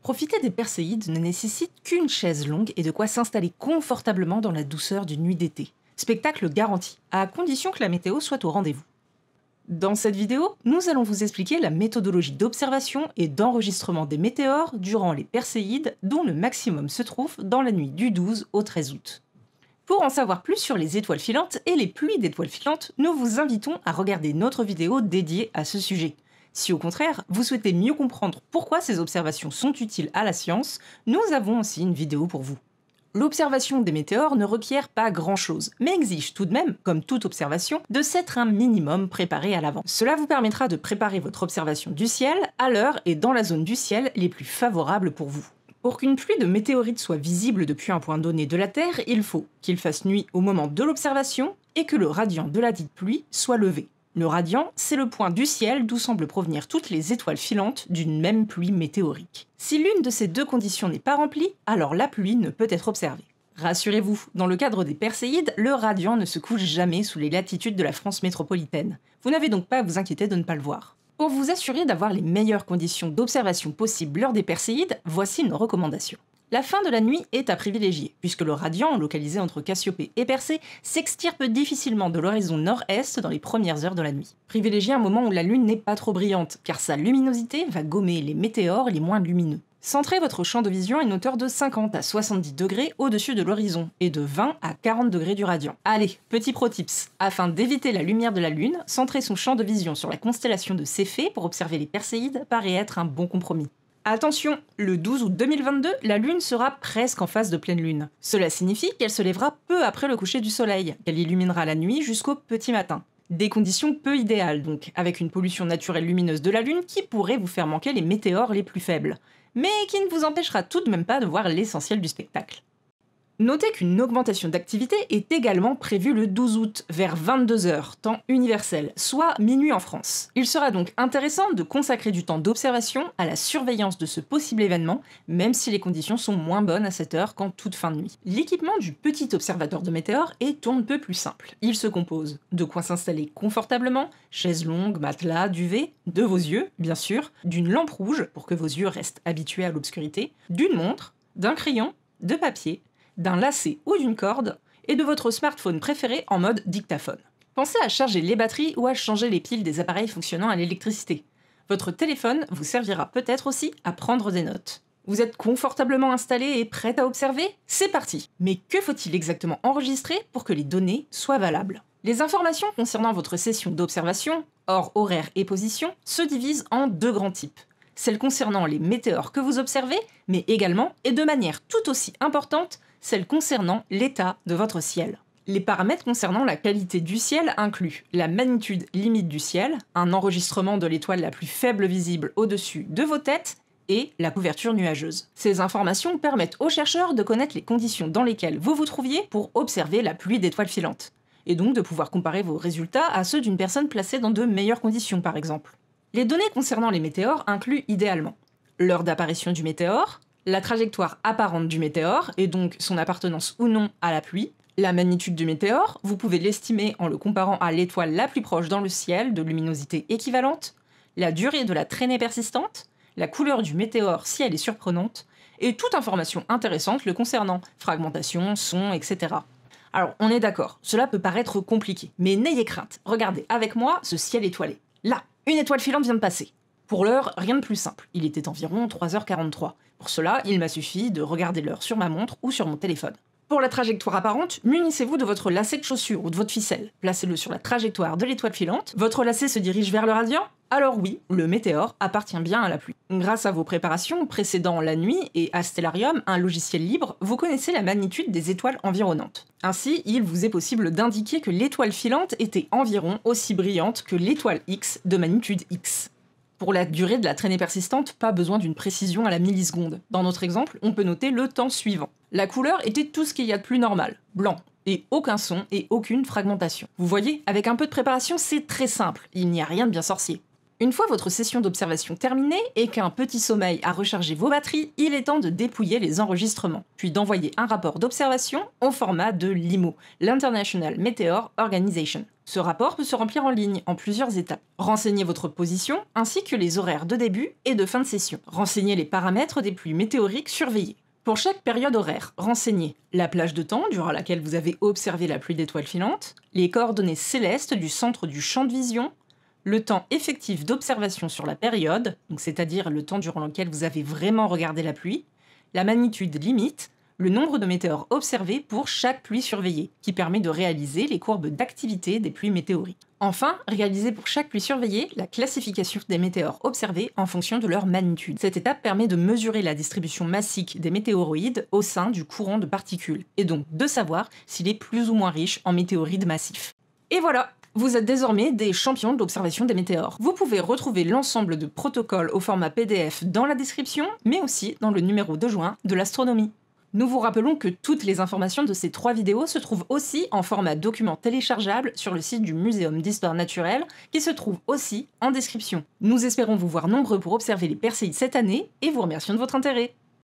Profiter des Perséides ne nécessite qu'une chaise longue et de quoi s'installer confortablement dans la douceur d'une nuit d'été. Spectacle garanti, à condition que la météo soit au rendez-vous. Dans cette vidéo, nous allons vous expliquer la méthodologie d'observation et d'enregistrement des météores durant les Perséides, dont le maximum se trouve dans la nuit du 12 au 13 août. Pour en savoir plus sur les étoiles filantes et les pluies d'étoiles filantes, nous vous invitons à regarder notre vidéo dédiée à ce sujet. Si au contraire, vous souhaitez mieux comprendre pourquoi ces observations sont utiles à la science, nous avons aussi une vidéo pour vous. L'observation des météores ne requiert pas grand-chose, mais exige tout de même, comme toute observation, de s'être un minimum préparé à l'avance. Cela vous permettra de préparer votre observation du ciel à l'heure et dans la zone du ciel les plus favorables pour vous. Pour qu'une pluie de météorites soit visible depuis un point donné de la Terre, il faut qu'il fasse nuit au moment de l'observation et que le radian de la dite pluie soit levé. Le radian, c'est le point du ciel d'où semblent provenir toutes les étoiles filantes d'une même pluie météorique. Si l'une de ces deux conditions n'est pas remplie, alors la pluie ne peut être observée. Rassurez-vous, dans le cadre des Perséides, le radian ne se couche jamais sous les latitudes de la France métropolitaine. Vous n'avez donc pas à vous inquiéter de ne pas le voir. Pour vous assurer d'avoir les meilleures conditions d'observation possibles lors des Perséides, voici nos recommandations. La fin de la nuit est à privilégier, puisque le radian, localisé entre Cassiopée et Persée, s'extirpe difficilement de l'horizon nord-est dans les premières heures de la nuit. Privilégiez un moment où la lune n'est pas trop brillante, car sa luminosité va gommer les météores les moins lumineux. Centrez votre champ de vision à une hauteur de 50 à 70 degrés au-dessus de l'horizon, et de 20 à 40 degrés du radian. Allez, petit pro tips, afin d'éviter la lumière de la lune, centrer son champ de vision sur la constellation de Céphée pour observer les Perséides paraît être un bon compromis. Attention, le 12 août 2022, la Lune sera presque en phase de pleine Lune. Cela signifie qu'elle se lèvera peu après le coucher du Soleil, qu'elle illuminera la nuit jusqu'au petit matin. Des conditions peu idéales donc, avec une pollution naturelle lumineuse de la Lune qui pourrait vous faire manquer les météores les plus faibles, mais qui ne vous empêchera tout de même pas de voir l'essentiel du spectacle. Notez qu'une augmentation d'activité est également prévue le 12 août, vers 22 h, temps universel, soit minuit en France. Il sera donc intéressant de consacrer du temps d'observation à la surveillance de ce possible événement, même si les conditions sont moins bonnes à cette heure qu'en toute fin de nuit. L'équipement du petit observateur de météores est on ne peut plus simple. Il se compose de quoi s'installer confortablement, chaises longues, matelas, duvet, de vos yeux, bien sûr, d'une lampe rouge pour que vos yeux restent habitués à l'obscurité, d'une montre, d'un crayon, de papier, d'un lacet ou d'une corde, et de votre smartphone préféré en mode dictaphone. Pensez à charger les batteries ou à changer les piles des appareils fonctionnant à l'électricité. Votre téléphone vous servira peut-être aussi à prendre des notes. Vous êtes confortablement installé et prêt à observer ? C'est parti! Mais que faut-il exactement enregistrer pour que les données soient valables ? Les informations concernant votre session d'observation, hors horaire et position, se divisent en deux grands types. Celles concernant les météores que vous observez, mais également, et de manière tout aussi importante, celles concernant l'état de votre ciel. Les paramètres concernant la qualité du ciel incluent la magnitude limite du ciel, un enregistrement de l'étoile la plus faible visible au-dessus de vos têtes, et la couverture nuageuse. Ces informations permettent aux chercheurs de connaître les conditions dans lesquelles vous vous trouviez pour observer la pluie d'étoiles filantes, et donc de pouvoir comparer vos résultats à ceux d'une personne placée dans de meilleures conditions par exemple. Les données concernant les météores incluent idéalement l'heure d'apparition du météore, la trajectoire apparente du météore, et donc son appartenance ou non à la pluie, la magnitude du météore, vous pouvez l'estimer en le comparant à l'étoile la plus proche dans le ciel de luminosité équivalente, la durée de la traînée persistante, la couleur du météore si elle est surprenante, et toute information intéressante le concernant, fragmentation, son, etc. Alors, on est d'accord, cela peut paraître compliqué, mais n'ayez crainte, regardez avec moi ce ciel étoilé. Là, une étoile filante vient de passer. Pour l'heure, rien de plus simple, il était environ 3h43. Pour cela, il m'a suffi de regarder l'heure sur ma montre ou sur mon téléphone. Pour la trajectoire apparente, munissez-vous de votre lacet de chaussure ou de votre ficelle. Placez-le sur la trajectoire de l'étoile filante. Votre lacet se dirige vers le radian ? Alors oui, le météore appartient bien à la pluie. Grâce à vos préparations précédant la nuit et à Stellarium, un logiciel libre, vous connaissez la magnitude des étoiles environnantes. Ainsi, il vous est possible d'indiquer que l'étoile filante était environ aussi brillante que l'étoile X de magnitude X. Pour la durée de la traînée persistante, pas besoin d'une précision à la milliseconde. Dans notre exemple, on peut noter le temps suivant. La couleur était tout ce qu'il y a de plus normal, blanc, et aucun son et aucune fragmentation. Vous voyez, avec un peu de préparation, c'est très simple, il n'y a rien de bien sorcier. Une fois votre session d'observation terminée et qu'un petit sommeil a rechargé vos batteries, il est temps de dépouiller les enregistrements, puis d'envoyer un rapport d'observation au format de l'IMO, l'International Meteor Organization. Ce rapport peut se remplir en ligne en plusieurs étapes. Renseignez votre position ainsi que les horaires de début et de fin de session. Renseignez les paramètres des pluies météoriques surveillées. Pour chaque période horaire, renseignez la plage de temps durant laquelle vous avez observé la pluie d'étoiles filantes, les coordonnées célestes du centre du champ de vision, le temps effectif d'observation sur la période, donc c'est-à-dire le temps durant lequel vous avez vraiment regardé la pluie, la magnitude limite, le nombre de météores observés pour chaque pluie surveillée, qui permet de réaliser les courbes d'activité des pluies météoriques. Enfin, réalisez pour chaque pluie surveillée la classification des météores observés en fonction de leur magnitude. Cette étape permet de mesurer la distribution massique des météoroïdes au sein du courant de particules, et donc de savoir s'il est plus ou moins riche en météorides massifs. Et voilà! Vous êtes désormais des champions de l'observation des météores. Vous pouvez retrouver l'ensemble de protocoles au format PDF dans la description, mais aussi dans le numéro de juin de l'astronomie. Nous vous rappelons que toutes les informations de ces 3 vidéos se trouvent aussi en format document téléchargeable sur le site du Muséum d'Histoire Naturelle, qui se trouve aussi en description. Nous espérons vous voir nombreux pour observer les Perséides cette année et vous remercions de votre intérêt.